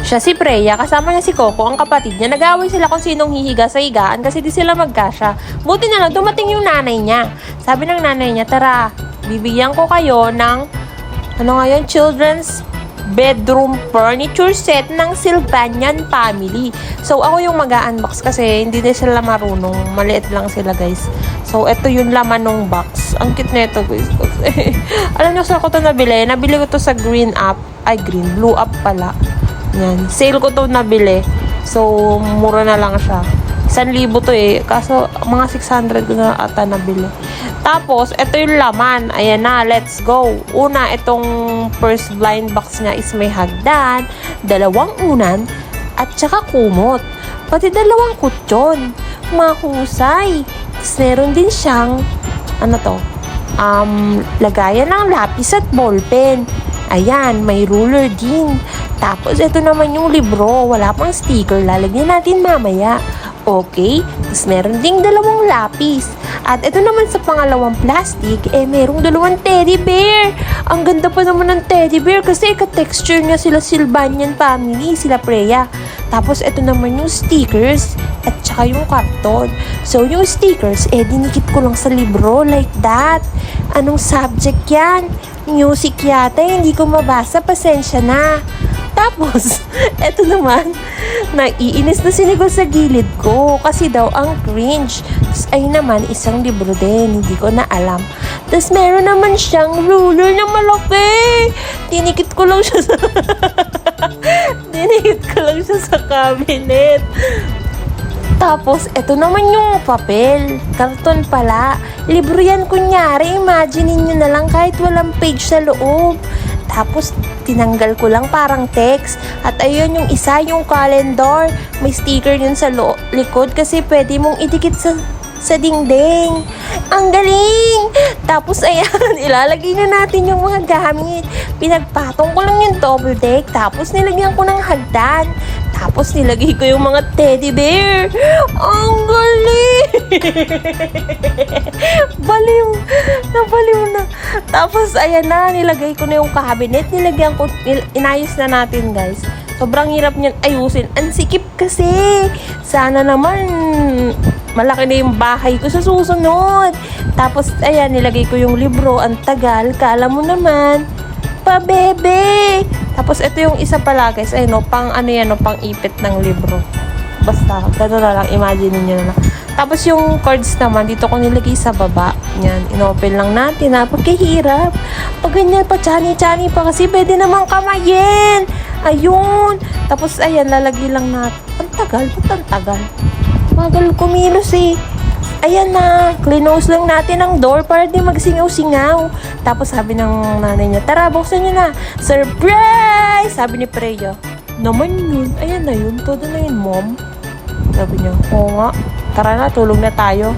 Siya si Freya, kasama niya si Coco, ang kapatid niya. Nag-away sila kung sinong hihiga sa higaan kasi di sila magkasya. Buti na lang, dumating yung nanay niya. Sabi ng nanay niya, tara, bibigyan ko kayo ng, children's bedroom furniture set ng Sylvanian family. So, ako yung mag-unbox kasi hindi din sila marunong. Maliit lang sila, guys. So, ito yung laman ng box. Ang cute na ito, guys. Alam niyo, saan ko ito nabili? Nabili ko to sa Blue Up pala. Yan. Sale ko to nabili. So, mura na lang siya. 1,000 to eh. Kaso, mga 600 ko na ata nabili. Tapos, ito yung laman. Ayan na, let's go. Una, itong first blind box niya is may hagdan, 2 unan, at saka kumot. Pati 2 kutsyon. Mahusay. Tapos, meron din siyang, lagayan ng lapis at ballpen. Ayan, may ruler din. Tapos, ito naman yung libro. Wala pang sticker. Lalagyan natin mamaya. Okay? Tapos, meron ding 2 lapis. At ito naman sa pangalawang plastic, merong 2 teddy bear. Ang ganda pa naman ng teddy bear kasi ka-texture niya sila Sylvanian family, sila Freya. Tapos, ito naman yung stickers at saka yung karton. So, yung stickers, dinikit ko lang sa libro like that. Anong subject yan? Music yata, hindi ko mabasa, pasensya na. Tapos, eto naman, naiinis na sinigol sa gilid ko kasi daw ang cringe. Tapos, ay naman, isang libro din, hindi ko na alam. Tapos, meron naman siyang ruler na malaki. Dinikit ko lang siya sa cabinet. Tapos, eto naman yung papel. Karton pala. Libro yan kunyari. Imaginein nyo na lang kahit walang page sa loob. Tapos, tinanggal ko lang parang text. At ayun yung isa, yung calendar. May sticker yun sa likod kasi pwede mong idikit sa dingding. Ang galing! Tapos, ayan, ilalagay na natin yung mga gamit. Pinagpatong ko lang yung double deck. Tapos, nilagyan ko ng hagdan. Tapos, nilagay ko yung mga teddy bear. Ang galing! Nabaliw na. Tapos, ayan na, nilagay ko na yung cabinet. Inayos na natin, guys. Sobrang hirap niyan ayusin. Ang sikip kasi. Sana naman, malaki na yung bahay ko sa susunod. Tapos, ayan, nilagay ko yung libro. Ang tagal. Kala mo naman, pabebe. Tapos, ito yung isa pala, guys. Ayun, pang ipit ng libro. Basta, gano'n na lang. Imagine niyo na lang. Tapos, yung cards naman, dito ko nilagay sa baba. Yan, inopen lang natin, ha. Pagkahirap. Pag ganyan pa, chani-chani pa kasi pwede naman kamayin. Ayun. Tapos, ayan, lalagay lang natin. Ang tagal. Ba't ang tagal? Magal kumilos, eh. Ayan na, close lang natin ang door para di magsingaw-singaw. Tapos sabi ng nanay niya, tara, buksan niyo na. Surprise! Sabi ni Freya, naman yun. Ayan na yun, todo na yun, mom. Sabi niya, oo nga. Tara na, tulog na tayo.